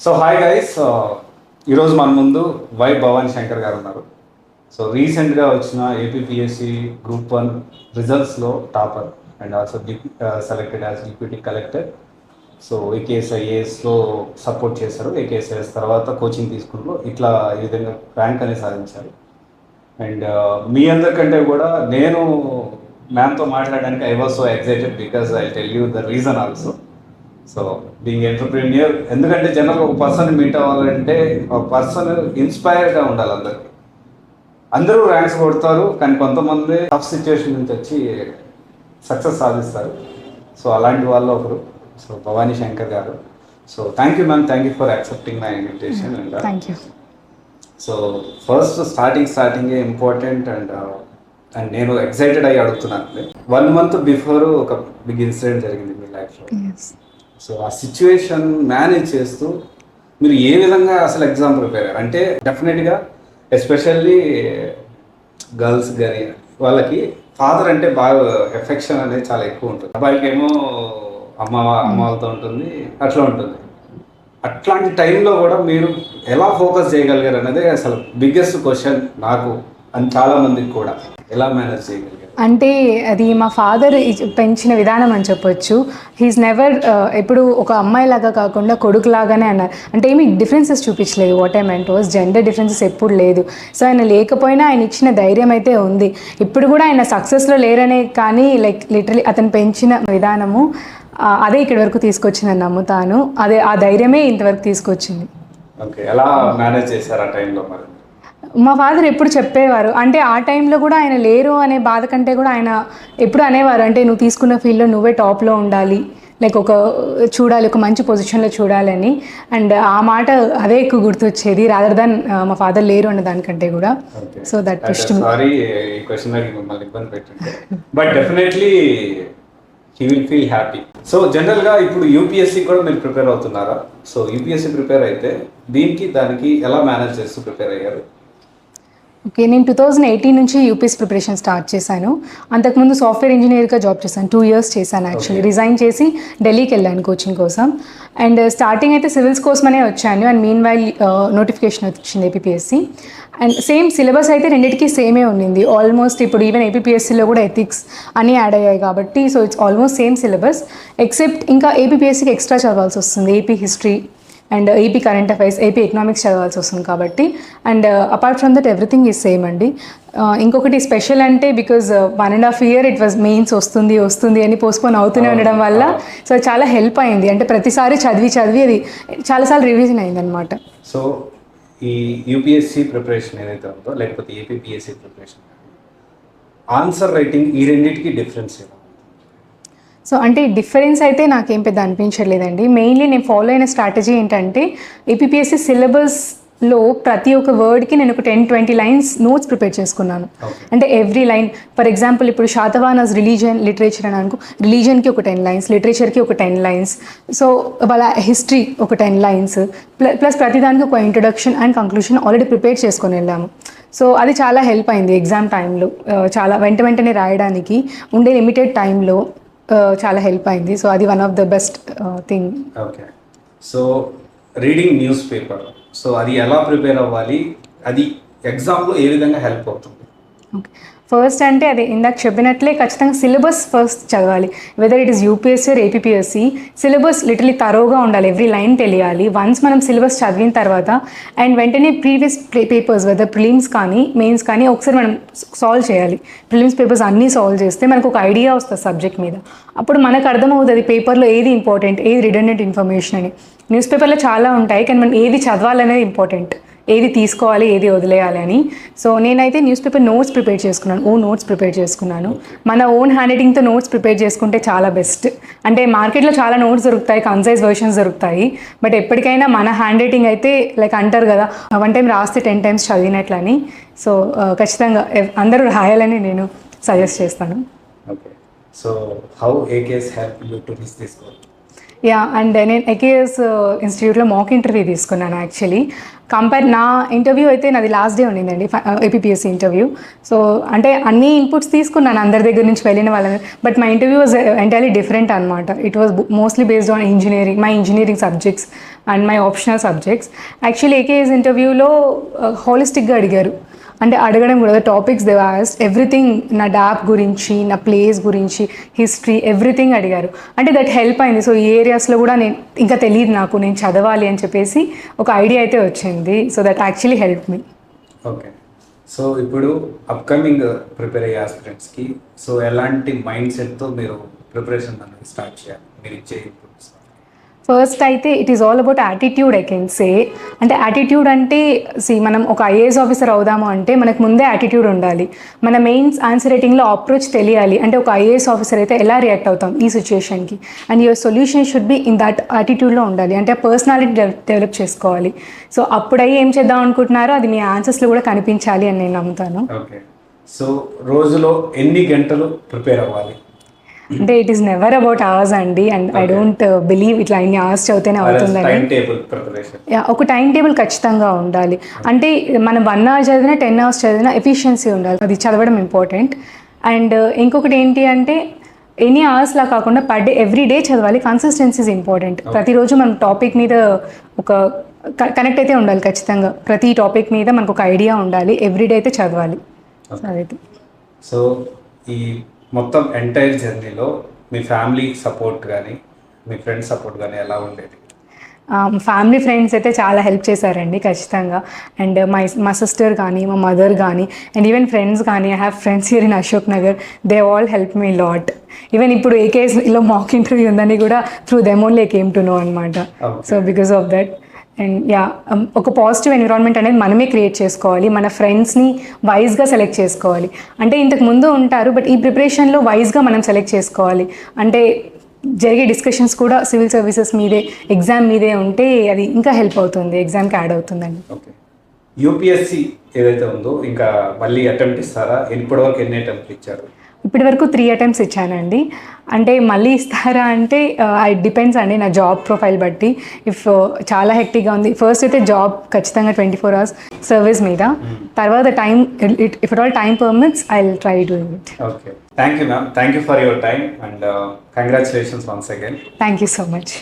So hi guys, ఈరోజు మన ముందు వై భవానీ శంకర్ గారు ఉన్నారు. సో రీసెంట్గా వచ్చిన ఏపీపీఎస్సి గ్రూప్ 1 రిజల్ట్స్లో topper and also selected as deputy collector. So AKS ఐఏఎస్లో సపోర్ట్ చేశారు. ఏకేఎస్ ఐఏఎస్ తర్వాత కోచింగ్ తీసుకుంటూ ఇట్లా ఈ విధంగా ర్యాంక్ అనేది సాధించారు. అండ్ మీ అందరికంటే కూడా నేను మ్యామ్తో మాట్లాడడానికి I was so excited because I tell you the reason also. So being entrepreneur, ఎందుకంటే జనరల్గా ఒక పర్సన్ మీట్ అవ్వాలంటే ఒక పర్సన్ ఇన్స్పైర్గా ఉండాలి. అందరూ ర్యాంక్స్ కొడతారు, కానీ కొంతమంది టఫ్ సిచ్యువేషన్ నుంచి వచ్చి సక్సెస్ సాధిస్తారు. సో అలాంటి వాళ్ళు ఒకరు సో భవానీ శంకర్ గారు. So thank you ma'am, thank you for accepting my invitation. And thank you. So first స్టార్టింగే ఇంపార్టెంట్. అండ్ నేను ఎక్సైటెడ్ అయ్యి అడుగుతున్నాను. 1 month బిఫోర్ ఒక బిగ్ ఇన్సిడెంట్ జరిగింది మీ లైఫ్లో. సో ఆ సిచ్యువేషన్ మేనేజ్ చేస్తూ మీరు ఏ విధంగా అసలు ఎగ్జామ్ ప్రిపేర్ అయ్యారు? అంటే డెఫినెట్గా ఎస్పెషల్లీ గర్ల్స్ కానీ వాళ్ళకి ఫాదర్ అంటే బాగా ఎఫెక్షన్ అనేది చాలా ఎక్కువ ఉంటుంది. అబ్బాయిలకి ఏమో అమ్మ వాళ్ళతో ఉంటుంది, అట్లా ఉంటుంది. అట్లాంటి టైంలో కూడా మీరు ఎలా ఫోకస్ చేయగలిగారు అనేది అసలు బిగ్గెస్ట్ క్వశ్చన్ నాకు అండ్ చాలా మందికి కూడా. ఎలా మేనేజ్ చేయగలిగారు? అంటే అది మా ఫాదర్ పెంచిన విధానం అని చెప్పొచ్చు. హీస్ నెవర్ ఎప్పుడు ఒక అమ్మాయిలాగా కాకుండా కొడుకులాగానే అన్నారు. అంటే ఏమి డిఫరెన్సెస్ చూపించలేదు. What I meant was gender differences ఎప్పుడు లేదు. సో ఆయన లేకపోయినా ఆయన ఇచ్చిన ధైర్యం అయితే ఉంది. ఇప్పుడు కూడా ఆయన సక్సెస్లో లేరనే, కానీ లైక్ లిటరలీ అతను పెంచిన విధానము అదే ఇక్కడి వరకు తీసుకొచ్చిందని నమ్ముతాను. అదే ఆ ధైర్యమే ఇంతవరకు తీసుకొచ్చింది. ఓకే, ఎలా మేనేజ్ చేశారు ఆ టైంలో మరి? మా ఫాదర్ ఎప్పుడు చెప్పేవారు, అంటే ఆ టైంలో కూడా ఆయన లేరు అనే బాధ కంటే కూడా ఆయన ఎప్పుడు అనేవారు, అంటే నువ్వు తీసుకున్న ఫీల్డ్లో నువ్వే టాప్లో ఉండాలి, లైక్ చూడాలి, ఒక మంచి పొజిషన్లో చూడాలని. అండ్ ఆ మాట అదే ఎక్కువ గుర్తొచ్చేది రాదర్ దాన్ మా ఫాదర్ లేరు అనే దానికంటే కూడా. సో దట్ సారీ ఈ క్వశ్చన్ మిమ్మల్ని ఇబ్బంది పెట్టండి, but definitely he will feel happy. So జనరల్గా ఇప్పుడు యూపీఎస్సీ కూడా మీరు ప్రిపేర్ అవుతున్నారా? సో యూపీఎస్సీ ప్రిపేర్ అయితే దానికి ఎలా మేనేజ్ చేస్తూ ప్రిపేర్ అయ్యారు? ఓకే, నేను 2018 నుంచి యూపీఎస్ ప్రిపరేషన్ స్టార్ట్ చేశాను. అంతకుముందు సాఫ్ట్వేర్ ఇంజనీర్గా జాబ్ చేశాను. 2 years చేశాను యాక్చువల్లీ. రిజైన్ చేసి ఢిల్లీకి వెళ్ళాను కోచింగ్ కోసం. అండ్ స్టార్టింగ్ అయితే సివిల్స్ కోసమనే వచ్చాను. అండ్ మీన్ వైల్ నోటిఫికేషన్ వచ్చింది ఏపీపీఎస్సీ. అండ్ సేమ్ సిలబస్ అయితే రెండింటికి సేమే ఉండింది ఆల్మోస్ట్. ఇప్పుడు ఈవెన్ ఏపీపీఎస్సీలో కూడా ఎథిక్స్ అన్నీ యాడ్ అయ్యాయి కాబట్టి so it's almost same syllabus. Except ఇంకా ఏపీపీఎస్సీకి ఎక్స్ట్రా చదవాల్సి వస్తుంది. AP history and AP current affairs, AP economics చదవాల్సి వస్తుంది కాబట్టి. And apart from that everything is same అండి. ఇంకొకటి స్పెషల్ అంటే because 1.5 year it was mains వస్తుంది అని పోస్ట్పోన్ అవుతూనే ఉండడం వల్ల సో చాలా హెల్ప్ అయింది. అంటే ప్రతిసారి చదివి అది చాలాసార్లు రివిజన్ అయింది అనమాట. సో ఈ యూపీఎస్సీ ప్రిపరేషన్ ఏదైతే ఉందో, లేకపోతే ఏపీపీఎస్సీ ప్రిపరేషన్, ఆన్సర్ రైటింగ్, ఈ రెండింటికి డిఫరెన్స్ ఏమో? సో అంటే డిఫరెన్స్ అయితే నాకేం పెద్ద అనిపించలేదండి. మెయిన్లీ నేను ఫాలో అయిన స్ట్రాటజీ ఏంటంటే ఏపీపీఎస్సీ సిలబస్లో ప్రతి ఒక్క వర్డ్కి నేను ఒక 10-20 lines నోట్స్ ప్రిపేర్ చేసుకున్నాను. అంటే ఎవ్రీ లైన్, ఫర్ ఎగ్జాంపుల్ ఇప్పుడు శాతవాహనాస్ రిలీజియన్ లిటరేచర్ అని అనుకో, రిలీజియన్కి ఒక 10 lines, లిటరేచర్కి ఒక 10 lines, సో వాళ్ళ హిస్టరీ ఒక 10 lines, ప్లస్ ప్రతిదానికి ఒక introduction and conclusion already prepare చేసుకొని వెళ్ళాము. సో అది చాలా హెల్ప్ అయింది ఎగ్జామ్ టైంలో. చాలా వెంటనే రాయడానికి ఉండే లిమిటెడ్ టైంలో చాలా హెల్ప్ అయింది. సో అది one of the best thing. Okay, so reading news paper, so అది ఎలా ప్రిపేర్ అవ్వాలి, అది ఎగ్జామ్లో ఏ విధంగా హెల్ప్ అవుతుంది? ఓకే, ఫస్ట్ అంటే అది ఇందాక చెప్పినట్లే ఖచ్చితంగా సిలబస్ ఫస్ట్ చదవాలి. Whether it is UPSC or APPSC, syllabus literally తరోగా ఉండాలి. ఎవ్రీ లైన్ తెలియాలి. వన్స్ మనం సిలబస్ చదివిన తర్వాత అండ్ వెంటనే ప్రీవియస్ పేపర్స్ వెదర్ ప్రిలిమ్స్ కానీ మెయిన్స్ కానీ ఒకసారి మనం సాల్వ్ చేయాలి. ప్రిలిమ్స్ పేపర్స్ అన్నీ సాల్వ్ చేస్తే మనకు ఒక ఐడియా వస్తుంది సబ్జెక్ట్ మీద. అప్పుడు మనకు అర్థమవుతుంది పేపర్లో ఏది ఇంపార్టెంట్, ఏది రిడెండెంట్ ఇన్ఫర్మేషన్ అని. న్యూస్ పేపర్లో చాలా ఉంటాయి, కానీ మనం ఏది చదవాలనేది ఇంపార్టెంట్, ఏది తీసుకోవాలి ఏది వదిలేయాలి అని. సో నేనైతే న్యూస్ పేపర్ నోట్స్ ప్రిపేర్ చేసుకున్నాను, నోట్స్ ప్రిపేర్ చేసుకున్నాను. మన ఓన్ హ్యాండ్ రైటింగ్తో నోట్స్ ప్రిపేర్ చేసుకుంటే చాలా బెస్ట్. అంటే మార్కెట్లో చాలా నోట్స్ దొరుకుతాయి, కన్సైజ్ వర్షన్స్ దొరుకుతాయి, బట్ ఎప్పటికైనా మన హ్యాండ్ రైటింగ్ అయితే లైక్ అంటారు కదా 1 time రాస్తే 10 times చదివినట్లని. సో ఖచ్చితంగా అందరూ రాయాలని నేను సజెస్ట్ చేస్తాను. Okay, so how AKS help you to reach this goal? And నేను ఏకేఎస్ ఇన్స్టిట్యూట్లో మాక్ ఇంటర్వ్యూ తీసుకున్నాను యాక్చువల్లీ. నా ఇంటర్వ్యూ అయితే నాది లాస్ట్ డే ఉండిందండి ఏపీపీఎస్సీ ఇంటర్వ్యూ. సో అంటే అన్ని ఇన్పుట్స్ తీసుకున్నాను అందరి దగ్గర నుంచి వెళ్ళిన వాళ్ళని, but my interview was entirely different అనమాట. It was mostly based on my engineering subjects and my optional subjects. Actually AKS ఇంటర్వ్యూలో హోలిస్టిక్గా అడిగారు, అంటే అడగడం కూడా టాపిక్స్ దే ఆస్క్డ్ ఎవ్రీథింగ్, నా డాప్ గురించి, నా ప్లేస్ గురించి, హిస్టరీ, ఎవ్రీథింగ్ అడిగారు. అంటే దట్ హెల్ప్ అయింది. సో ఈ ఏరియాస్లో కూడా నేను ఇంకా తెలియదు నాకు, నేను చదవాలి అని చెప్పేసి ఒక ఐడియా అయితే వచ్చింది. So that actually help me. Okay, so ఇప్పుడు అప్కమింగ్ ప్రిపేర్ అయ్యే ఆస్పిరెంట్స్కి సో ఎలాంటి మైండ్ సెట్తో మీరు ప్రిపరేషన్ అనేది స్టార్ట్ చేయాలి, మీరు ఇచ్చే ఇన్పుట్స్? ఫస్ట్ అయితే it is all about attitude, I can say. అంటే యాటిట్యూడ్ అంటే మనం ఒక ఐఏఎస్ ఆఫీసర్ అవుదాము అంటే మనకు ముందే యాటిట్యూడ్ ఉండాలి. మన మెయిన్స్ ఆన్సర్ రైటింగ్లో అప్రోచ్ తెలియాలి. అంటే ఒక ఐఏఎస్ ఆఫీసర్ అయితే ఎలా రియాక్ట్ అవుతాం ఈ సిచ్యుయేషన్కి, and your solution should be in that యాటిట్యూడ్లో ఉండాలి. అంటే పర్సనాలిటీ డెవలప్ చేసుకోవాలి. సో అప్పుడయ్యి ఏం చేద్దాం అనుకుంటున్నారో అది మీ ఆన్సర్స్లో కూడా కనిపించాలి అని నేను నమ్ముతాను. ఓకే, సో రోజులో ఎన్ని గంటలు ప్రిపేర్ అవ్వాలి? అంటే it is never about hours అండి, అండ్ ఐ డోంట్ బిలీవ్ ఇట్లా ఇన్ని అవర్స్ చదివితేనే అవుతుందని. ఒక టైం టేబుల్ ఖచ్చితంగా ఉండాలి. అంటే మనం 1 hour చదివినా 10 hours చదివినా ఎఫిషియన్సీ ఉండాలి, అది చదవడం ఇంపార్టెంట్. అండ్ ఇంకొకటి ఏంటి అంటే ఎనీ అవర్స్లా కాకుండా పర్ డే ఎవ్రీ డే చదవాలి. Consistency is important. ప్రతిరోజు మనం టాపిక్ మీద ఒక కనెక్ట్ అయితే ఉండాలి ఖచ్చితంగా. ప్రతి టాపిక్ మీద మనకు ఒక ఐడియా ఉండాలి, ఎవ్రీడే అయితే చదవాలి. అదైతే సో ఈ మొత్తం ఎంటైర్ జర్నీలో మీ ఫ్యామిలీ సపోర్ట్ కానీ మీ ఫ్రెండ్స్ సపోర్ట్ కానీ ఎలా ఉండేది? ఫ్యామిలీ ఫ్రెండ్స్ అయితే చాలా హెల్ప్ చేశారండి ఖచ్చితంగా. అండ్ మా సిస్టర్ కానీ, మా మదర్ కానీ, అండ్ ఈవెన్ ఫ్రెండ్స్ కానీ, I have friends here in Ashok Nagar, they all help me lot. Even ఇప్పుడు ఏకేఎస్లో మాక్ ఇంటర్వ్యూ ఉందని కూడా through them only came to know అనమాట. So because of that and ఒక పాజిటివ్ ఎన్విరాన్మెంట్ అనేది మనమే క్రియేట్ చేసుకోవాలి. మన ఫ్రెండ్స్ని వైజ్గా సెలెక్ట్ చేసుకోవాలి. అంటే ఇంతకు ముందు ఉంటారు, బట్ ఈ ప్రిపరేషన్లో వైజ్గా మనం సెలెక్ట్ చేసుకోవాలి. అంటే జరిగే డిస్కషన్స్ కూడా సివిల్ సర్వీసెస్ మీదే, ఎగ్జామ్ మీదే ఉంటే అది ఇంకా హెల్ప్ అవుతుంది, ఎగ్జామ్కి యాడ్ అవుతుందండి. ఓకే, యూపీఎస్సీ ఏదైతే ఉందో ఇంకా మళ్ళీ అటెంప్ట్ ఇస్తారా? ఇప్పటివరకు ఎన్ని అటెంప్ట్ ఇచ్చారు? ఇప్పటి వరకు 3 attempts ఇచ్చానండి. అంటే మళ్ళీ ఇస్తారా అంటే ఇట్ డిపెండ్స్ అండి నా జాబ్ ప్రొఫైల్ బట్టి. ఇఫ్ చాలా హెక్టిక్గా ఉంది, ఫస్ట్ అయితే జాబ్ ఖచ్చితంగా 24 hours సర్వీస్ మీద, తర్వాత if it all time permits I will try doing it. Okay, thank you ma'am, thank you for your time and congratulations once again. Thank you so much.